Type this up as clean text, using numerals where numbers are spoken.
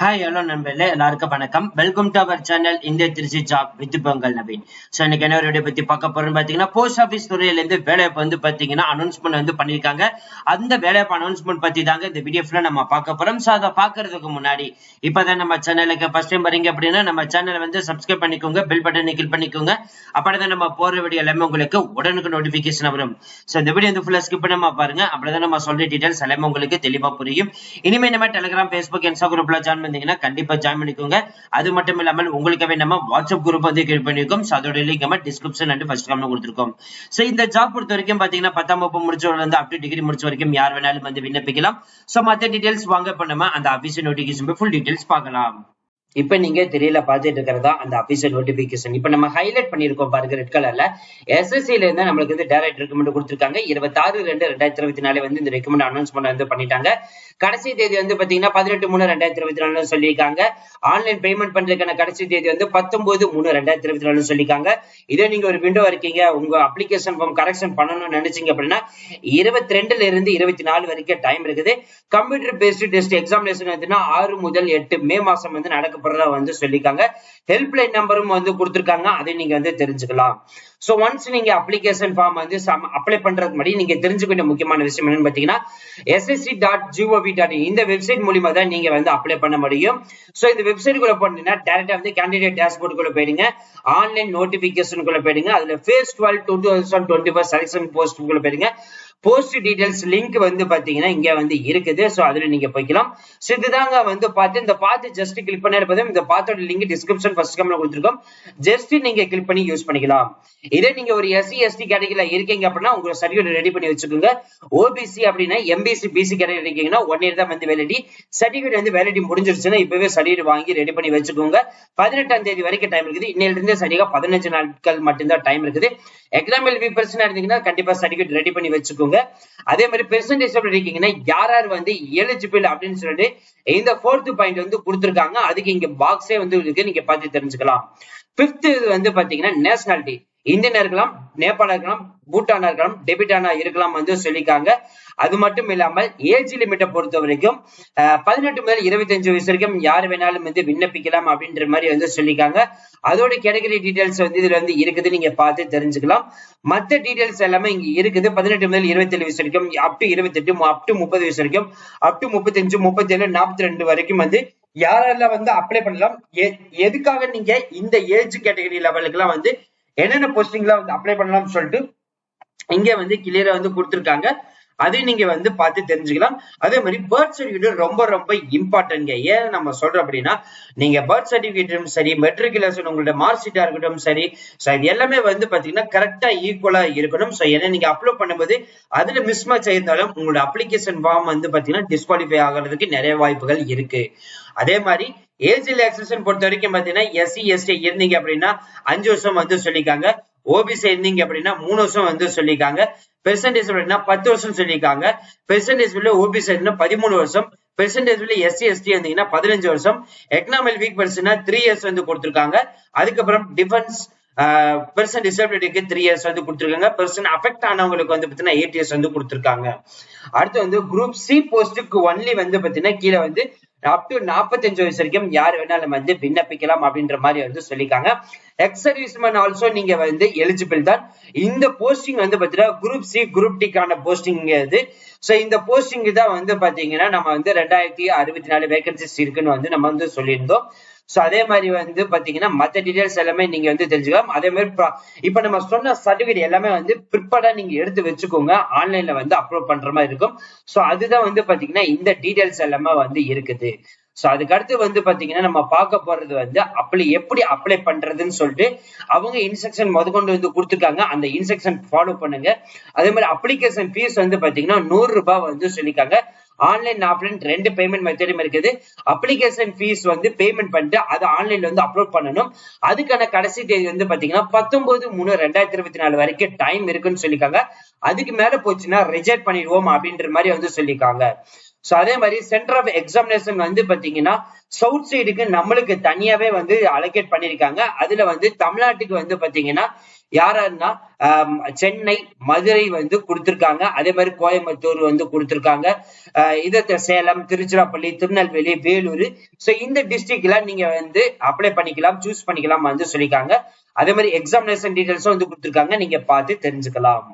Hi hello நண்பர்களே, எல்லாருக்கும் வணக்கம். வெல்கம் டு அவர் சேனல் இந்திய Trichy job with Pongal Naveen. So இன்னைக்கு என்ன வீடியோ பத்தி பார்க்க போறோம்னு பாத்தீங்கன்னா, போஸ்ட் ஆஃபீஸ் துறையில இருந்து வேலைவாய்ப்பு வந்து பாத்தீங்கன்னா அனௌன்ஸ்மெண்ட் வந்து பண்ணிருக்காங்க. அந்த வேலைவாய்ப்பு அனௌன்ஸ்மெண்ட் பத்தி தாங்க இந்த வீடியோ ஃபுல்லா நம்ம பார்க்க போறோம். ஸோ அதை பாக்குறதுக்கு முன்னாடி இப்பதான் நம்ம சேனலுக்கு ஃபர்ஸ்ட் டைம் வரீங்க அப்படின்னா நம்ம சேனலை வந்து சப்ஸ்கிரைப் பண்ணிக்கோங்க, பெல் பட்டனை கிளிக் பண்ணிக்கோங்க. அப்படிதான் நம்ம போற வீடியோ எல்லாமே உங்களுக்கு உடனுக்கு நோட்டிபிகேஷன் வரும். ஸோ இந்த வீடியோ வந்து ஃபுல்லா ஸ்கிப் பண்ணாம பாருங்க. அப்படிதான் நம்ம சொல்ற டீடைல்ஸ் எல்லாமே உங்களுக்கு தெளிவா புரியும். இனிமே நம்ம டெலிகிராம், ஃபேஸ்புக், இன்ஸ்டா குரூப்ல ஜாயின் பண்ணீங்கன்னா கண்டிப்பா ஜாயின் பண்ணிக்கோங்க. அது மட்டும் இல்லாமல் உங்களுக்காகவே நம்ம வாட்ஸ்அப் குரூப் வந்து கிரியேட் பண்ணிருக்கோம். சோ அதோட லிங்க் நம்ம டிஸ்கிரிப்ஷன் அண்ட் ஃபர்ஸ்ட் கமெண்ட்ல கொடுத்திருக்கோம். சோ இந்த ஜாப் பொறுத்த வரைக்கும் பாத்தீங்கன்னா 10ஆம் வகுப்பு முடிச்சவங்க வந்து அப் டு டிகிரி முடிச்ச வரைக்கும் யார் வேணாலும் வந்து விண்ணப்பிக்கலாம். சோ மத்த டீடைல்ஸ் வாங்க இப்ப நம்ம அந்த ஆபீஸ் நோட்டிபிகேஷன் ஃபுல் டீடைல்ஸ் பார்க்கலாம். இப்ப நீங்க திரையில பாத்துட்டு இருக்கிறதா அந்த அபிஷியல் நோட்டிபிகேஷன். இப்ப நம்ம ஹைலைட் பண்ணிருக்கோம் பாருங்க ரெட் கலர்ல. எஸ்எஸ்சில இருந்து நம்மளுக்கு வந்து டைரக்ட் ரெக்கமெண்ட் கொடுத்திருக்காங்க. 26/2/2024 வந்து இந்த ரெக்கமெண்ட் அனௌன்ஸ்மெண்ட் வந்து பண்ணிட்டாங்க. கடைசி தேதி வந்து பாத்தீங்கன்னா 18/3/2024 சொல்லியிருக்காங்க. ஆன்லைன் பேமெண்ட் பண்றதுக்கான கடைசி தேதி வந்து 19/3/2024 சொல்லியிருக்காங்க. இதே நீங்க ஒரு விண்டோ இருக்கீங்க, உங்க அப்ளிகேஷன் ஃபார்ம் கரெக்ஷன் பண்ணணும்னு நினைச்சீங்க அப்படின்னா 22 இருந்து 24 வரைக்கும் டைம் இருக்குது. கம்ப்யூட்டர் பேஸ்டு டெஸ்ட் எக்ஸாமினேஷன் வந்து 6 முதல் 8 மே மாசம் வந்து நடக்கப்படுறதா வந்து சொல்லிருக்காங்க. ஹெல்ப்லைன் நம்பரும் வந்து கொடுத்திருக்காங்க, அதை நீங்க வந்து தெரிஞ்சுக்கலாம். சோ ஒன்ஸ் நீங்க அப்ளிகேஷன் ஃபார்ம் வந்து அப்ளை பண்றதுக்கு முன்னாடி நீங்க தெரிஞ்சுக்க வேண்டிய முக்கியமான விஷயம் என்னன்னு பாத்தீங்கன்னா, ssc.gov.in இந்த வெப்சைட் மூலமா தான் நீங்க வந்து அப்ளை பண்ண முடியும். சோ இந்த வெப்சைட் குள்ள போனீங்கன்னா டைரக்டா வந்து கேண்டிடேட் டேஷ்போர்ட் குள்ள போயிடுங்க, ஆன்லைன் நோட்டிபிகேஷன் குள்ள போயிடுங்க. அதுல phase 12 2024 செலக்ஷன் போஸ்ட் குள்ள போயிடுங்க. போஸ்ட் டீடைல்ஸ் லிங்க் வந்து பாத்தீங்கன்னா இங்க வந்து இருக்குது. சோ அதுல நீங்க போய்க்கலாம். சோ இதுதாங்க வந்து பார்த்து ஜஸ்ட் கிளிக் பண்ணா போதும். இந்த பாத்தோட லிங்க் டிஸ்கிரிப்ஷன் ஃபர்ஸ்ட் கமெண்ட்ல கொடுத்திருக்கோம். ஜஸ்ட் நீங்க கிளிக் பண்ணி யூஸ் பண்ணிக்கலாம். இதே நீங்க ஒரு SC ST கேட்டகரியில இருக்கீங்க அப்படின்னா உங்க சர்டிபிகேட் ரெடி பண்ணி வச்சுக்கோங்க. OBC அப்படின்னா MBC BC கேட்டகரி இருக்கீங்கன்னா 1 இயர் தான் வந்து வேலிடி. சர்டிபிகேட் வந்து வேலிடி முடிஞ்சிருச்சுன்னா இப்பவே சர்டிபிகேட் வாங்கி ரெடி பண்ணி வச்சுக்கோங்க. 18ஆம் தேதி வரைக்கும் டைம் இருக்குது. இன்னையில இருந்து சரியா 15 நாட்கள் மட்டும்தான் டைம் இருக்குது. எக்கனாமிக் வீக் பர்சனா இருந்தீங்கன்னா கண்டிப்பா சர்டிபிகேட் ரெடி பண்ணி வச்சுக்கோங்க. அதே மாதிரி பெர்சன்டேஜ் இருக்கீங்கன்னா யார் யார் வந்து எலிஜிபிள் அப்படின்னு சொல்லிட்டு இந்த 4th பாயிண்ட் வந்து கொடுத்திருக்காங்க. அதுக்கு இங்க பாக்ஸே வந்து இருக்கு, நீங்க பார்த்து தெரிஞ்சுக்கலாம். 5th வந்து பாத்தீங்கன்னா நேஷனாலிட்டி, இந்தியனா இருக்கலாம், நேபாளா இருக்கலாம், பூட்டானா இருக்கலாம், டெபிட்டானா இருக்கலாம் வந்து சொல்லிருக்காங்க. அது மட்டும் இல்லாமல் ஏஜ் லிமிட்டை பொறுத்த வரைக்கும் 18 முதல் 25 வயசு வரைக்கும் யார் வேணாலும் வந்து விண்ணப்பிக்கலாம் அப்படின்ற மாதிரி வந்து சொல்லிருக்காங்க. அதோட கேட்டகரி டீடைல்ஸ் வந்து இதுல வந்து இருக்குது, நீங்க பார்த்து தெரிஞ்சுக்கலாம். மத்த டீடைல்ஸ் எல்லாமே இங்க இருக்குது. 18 முதல் 27 வயசு வரைக்கும், அப் டு 28, அப் டு 30 வயசு வரைக்கும், அப் டு 35, 37, 42 வரைக்கும் வந்து யாரெல்லாம் வந்து அப்ளை பண்ணலாம். எதுக்காக நீங்க இந்த ஏஜ் கேட்டகரி லெவலுக்கு எல்லாம் வந்து என்னென்ன போஸ்டிங்லாம் வந்து அப்ளை பண்ணலாம்னு சொல்லிட்டு இங்க வந்து கிளியரா வந்து கொடுத்திருக்காங்க. அதை நீங்க வந்து பார்த்து தெரிஞ்சுக்கலாம். அதே மாதிரி பர்த் சர்டிபிகேட் ரொம்ப ரொம்ப இம்பார்ட்டன்ட். ஏன் நம்ம சொல்றோம் அப்படின்னா, நீங்க பர்த் சர்டிபிகேட்டும் சரி, மெட்ரிகுலேஷன் உங்களோட மார்க் ஷீட்டா இருக்கட்டும் சரி, இது எல்லாமே வந்து பாத்தீங்கன்னா கரெக்டா ஈக்குவலா இருக்கணும். சோ ஏன்னா நீங்க அப்லோட் பண்ணும்போது அதுல மிஸ் மேட்ச் ஆயிருந்தாலும் உங்களோட அப்ளிகேஷன் ஃபார்ம் வந்து பாத்தீங்கன்னா டிஸ்குவாலிஃபை ஆகிறதுக்கு நிறைய வாய்ப்புகள் இருக்கு. அதே மாதிரி ஏஜ் ரிலாக்சேஷன் பொறுத்த வரைக்கும் பாத்தீங்கன்னா SC ST இருந்தீங்க அப்படின்னா 5 வருஷம் வந்து சொல்லிருக்காங்க. OBC இருந்தீங்க அப்படின்னா 3 வருஷம் வந்து சொல்லிருக்காங்க. பெர்சன்டேஜ் 10 வருஷம் சொல்லிருக்காங்க. பெர்சன்டேஜ் OBC 13 வருஷம், பெர்சன்டேஜ் SC ST இருந்தீங்கன்னா 15 வருஷம், எக்கனாமிக் வீக் பர்சனா 3 இயர்ஸ் வந்து கொடுத்திருக்காங்க. அதுக்கப்புறம் டிஃபென்ஸ் பெர்சன் டிசபிலிட்டிக்கு 3 இயர்ஸ் வந்து கொடுத்திருக்காங்க. பெர்சன் அஃபெக்ட் ஆனவங்களுக்கு வந்து பாத்தீங்கன்னா 8 இயர்ஸ் வந்து கொடுத்திருக்காங்க. அடுத்து வந்து குரூப் C போஸ்டுக்கு ஒன்லி வந்து பாத்தீங்கன்னா கீழே வந்து அப் டு 45 வயசு வரைக்கும் யார் வேணாலும் வந்து விண்ணப்பிக்கலாம் அப்படின்ற மாதிரி வந்து சொல்லிருக்காங்க. எக்ஸ் சர்வீஸ்மேன் ஆல்சோ நீங்க வந்து எலிஜிபிள் தான். இந்த போஸ்டிங் வந்து பாத்தீங்கன்னா குரூப் C குரூப் Dக்கான போஸ்டிங் இது. சோ இந்த போஸ்டிங் தான் வந்து பாத்தீங்கன்னா நம்ம வந்து 2064 வேகன்சிஸ் இருக்குன்னு வந்து நம்ம வந்து சொல்லியிருந்தோம். சோ அதே மாதிரி வந்து பாத்தீங்கன்னா மத்த டீடைல்ஸ் எல்லாமே நீங்க வந்து தெரிஞ்சுக்கலாம். அதே மாதிரி இப்ப நம்ம சொன்ன சர்டிபிகேட் எல்லாமே வந்து ப்ரிப்பேர்டா நீங்க எடுத்து வச்சுக்கோங்க. ஆன்லைன்ல வந்து அப்லோட் பண்ற மாதிரி இருக்கும். சோ அதுதான் வந்து பாத்தீங்கன்னா இந்த டீடைல்ஸ் எல்லாமே வந்து இருக்குது. சோ அதுக்கு அடுத்து வந்து பாத்தீங்கன்னா நம்ம பார்க்க போறது வந்து எப்படி அப்ளை பண்றதுன்னு சொல்லிட்டு அவங்க இன்ஸ்ட்ரக்ஷன் முதற்கொண்டு வந்து கொடுத்துருக்காங்க. அந்த இன்ஸ்ட்ரக்ஷன் ஃபாலோ பண்ணுங்க. அதே மாதிரி அப்ளிகேஷன் ஃபீஸ் வந்து பாத்தீங்கன்னா 100 ரூபாய் வந்து சொல்லிருக்காங்க. ஆன்லைன் ஆஃப்லைன் 2 பேமெண்ட் மெத்தடும் இருக்குது. அப்ளிகேஷன் ஃபீஸ் வந்து பேமெண்ட் பண்ணிட்டு அதை ஆன்லைன்ல வந்து அப்லோட் பண்ணணும். அதுக்கான கடைசி தேதி வந்து பாத்தீங்கன்னா 19/3/2024 வரைக்கும் டைம் இருக்குன்னு சொல்லிருக்காங்க. அதுக்கு மேல போச்சுன்னா ரிஜெக்ட் பண்ணிடுவோம் அப்படின்ற மாதிரி வந்து சொல்லிருக்காங்க. சோ அதே மாதிரி சென்டர் ஆஃப் எக்ஸாமினேஷன் வந்து பாத்தீங்கன்னா சவுத் சைடுக்கு நம்மளுக்கு தனியாவே வந்து அலோகேட் பண்ணிருக்காங்க. அதுல வந்து தமிழ்நாட்டுக்கு வந்து பாத்தீங்கன்னா யாருன்னா சென்னை, மதுரை வந்து கொடுத்திருக்காங்க. அதே மாதிரி கோயம்புத்தூர் வந்து கொடுத்திருக்காங்க. சேலம், திருச்சிராப்பள்ளி, திருநெல்வேலி, வேலூர். சோ இந்த டிஸ்ட்ரிக்ட்ல நீங்க வந்து அப்ளை பண்ணிக்கலாம், சூஸ் பண்ணிக்கலாம் வந்து சொல்லிருக்காங்க. அதே மாதிரி எக்ஸாமினேஷன் டீடைல்ஸும் வந்து கொடுத்திருக்காங்க, நீங்க பார்த்து தெரிஞ்சுக்கலாம்.